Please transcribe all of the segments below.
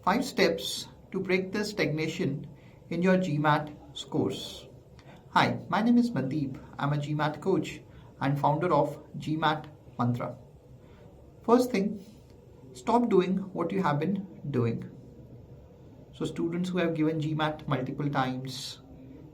5 steps to break the stagnation in your GMAT scores. Hi, my name is Mandeep. I'm a GMAT coach and founder of GMAT Mantra. First thing, stop doing what you have been doing. So students who have given GMAT multiple times,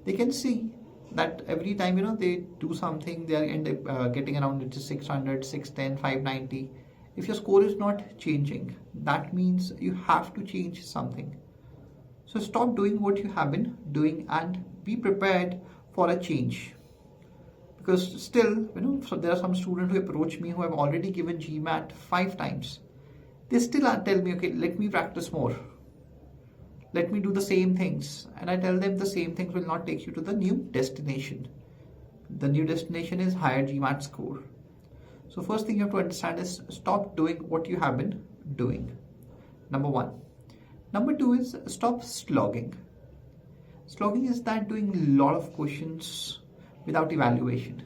they can see that every time they do something, they end up getting around 600, 610, 590. If your score is not changing, that means you have to change something. So stop doing what you have been doing and be prepared for a change. Because still, so there are some students who approach me who have already given GMAT 5 times. They still tell me, okay, let me practice more. Let me do the same things. And I tell them the same things will not take you to the new destination. The new destination is higher GMAT score. So first thing you have to understand is stop doing what you have been doing. Number 1. Number 2 is stop slogging. Slogging is that doing a lot of questions without evaluation.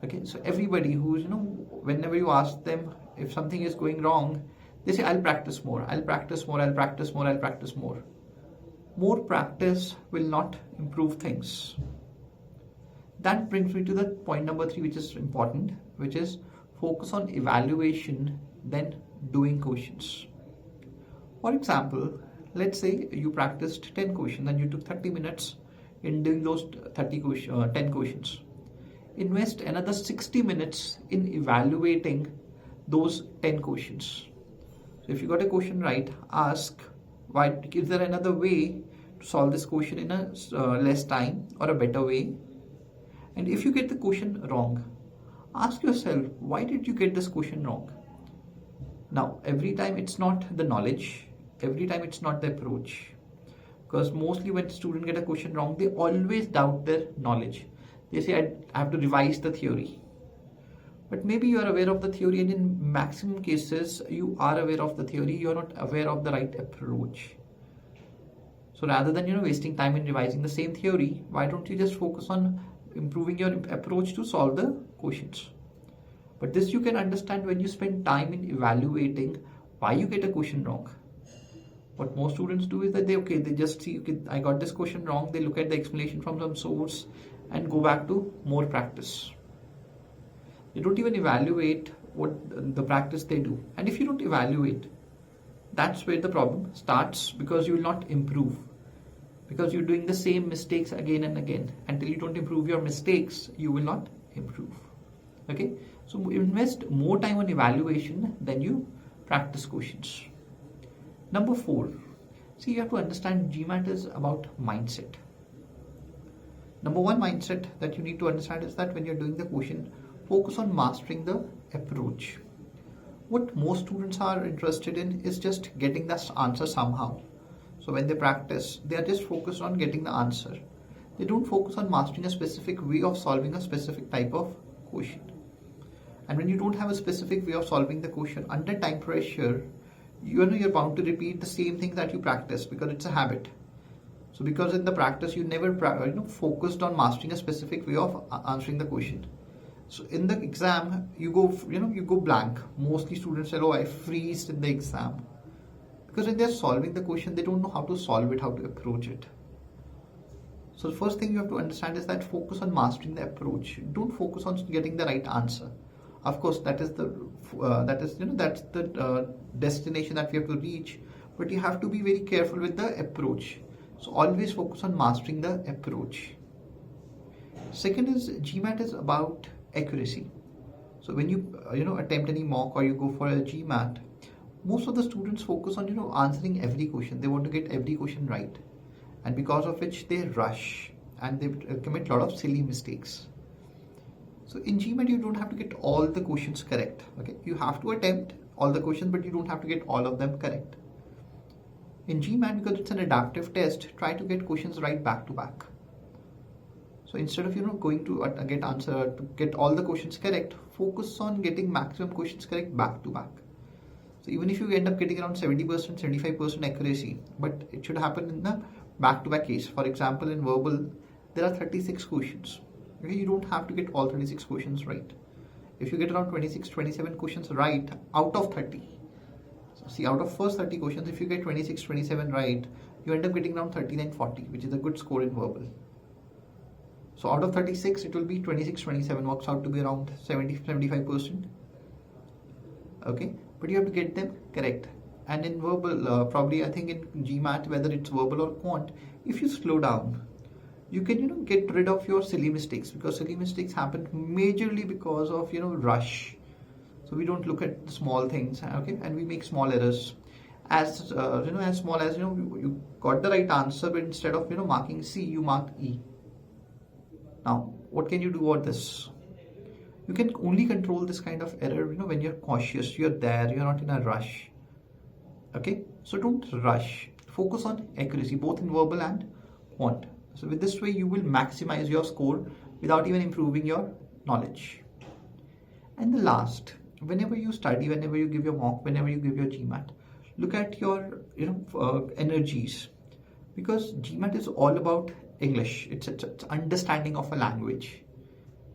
Okay, so everybody who's, whenever you ask them if something is going wrong, they say, I'll practice more, I'll practice more, I'll practice more, I'll practice more. More practice will not improve things. That brings me to the point number 3, which is important, which is focus on evaluation than doing questions. For example, let's say you practiced 10 questions and you took 30 minutes in doing those 10 questions. Invest another 60 minutes in evaluating those 10 questions. So if you got a question right, ask, why, is there another way to solve this question in a less time or a better way? And if you get the question wrong, ask yourself, why did you get this question wrong? Now, every time it's not the knowledge, every time it's not the approach. Because mostly when students get a question wrong, they always doubt their knowledge. They say, I have to revise the theory. But maybe you are aware of the theory, and in maximum cases, you are aware of the theory, you are not aware of the right approach. So rather than wasting time in revising the same theory, why don't you just focus on improving your approach to solve the questions? But this you can understand when you spend time in evaluating why you get a question wrong. What most students do is that they just see, okay, I got this question wrong. They look at the explanation from some source and go back to more practice. They don't even evaluate what the practice they do. And if you don't evaluate, that's where the problem starts, because you will not improve. Because you're doing the same mistakes again and again. Until you don't improve your mistakes, you will not improve. Okay? So invest more time on evaluation than you practice questions. Number 4. See, you have to understand GMAT is about mindset. Number 1 mindset that you need to understand is that when you're doing the question, focus on mastering the approach. What most students are interested in is just getting the answer somehow. So when they practice, they are just focused on getting the answer. They don't focus on mastering a specific way of solving a specific type of question. And when you don't have a specific way of solving the question, under time pressure, you're bound to repeat the same thing that you practice, because it's a habit. So because in the practice you never focused on mastering a specific way of answering the question. So in the exam, you go blank. Mostly students say, oh, I freezed in the exam. Because when they're solving the question, they don't know how to solve it, how to approach it. So the first thing you have to understand is that focus on mastering the approach. Don't focus on getting the right answer. Of course, that's the destination that we have to reach. But you have to be very careful with the approach. So always focus on mastering the approach. Second is GMAT is about accuracy. So when you attempt any mock or you go for a GMAT, most of the students focus on answering every question. They want to get every question right, and because of which they rush and they commit a lot of silly mistakes. So in GMAT you don't have to get all the questions correct. Okay, you have to attempt all the questions, but you don't have to get all of them correct. In GMAT, because it's an adaptive test, try to get questions right back to back. So instead of going to get all the questions correct, focus on getting maximum questions correct back to back. So even if you end up getting around 70%, 75% accuracy, but it should happen in the back-to-back case. For example, in verbal, there are 36 questions. Okay, you don't have to get all 36 questions right. If you get around 26, 27 questions right out of 30, See, out of first 30 questions, if you get 26, 27 right, you end up getting around 39, 40, which is a good score in verbal. So out of 36, it will be 26, 27, works out to be around 70, 75%. Okay, but you have to get them correct. And in verbal, probably I think in GMAT, whether it's verbal or quant, if you slow down, you can get rid of your silly mistakes, because silly mistakes happen majorly because of rush. So we don't look at the small things, okay, and we make small errors. As as small as you got the right answer, but instead of marking C, you marked E. Now, what can you do about this? You can only control this kind of error when you're cautious, you're there, you're not in a rush. Okay, so don't rush. Focus on accuracy, both in verbal and quant. So with this way, you will maximize your score without even improving your knowledge. And the last, whenever you study, whenever you give your mock, whenever you give your GMAT, look at your energies, because GMAT is all about English. It's understanding of a language.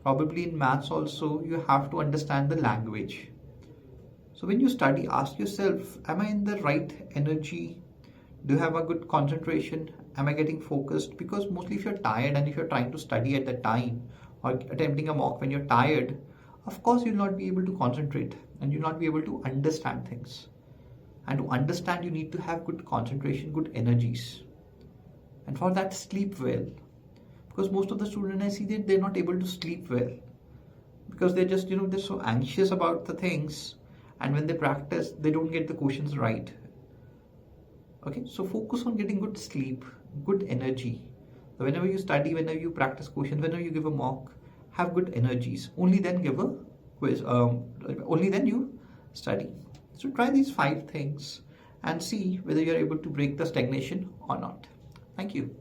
Probably in maths also, you have to understand the language. So when you study, ask yourself, am I in the right energy? Do you have a good concentration? Am I getting focused? Because mostly if you're tired and if you're trying to study at that time or attempting a mock when you're tired, of course you'll not be able to concentrate and you'll not be able to understand things. And to understand, you need to have good concentration, good energies. And for that, sleep well. Because most of the students I see that they're not able to sleep well. Because they're just, they're so anxious about the things. And when they practice, they don't get the questions right. Okay, so focus on getting good sleep, good energy. So whenever you study, whenever you practice questions, whenever you give a mock, have good energies. Only then give a quiz. Only then you study. So try these 5 things and see whether you're able to break the stagnation or not. Thank you.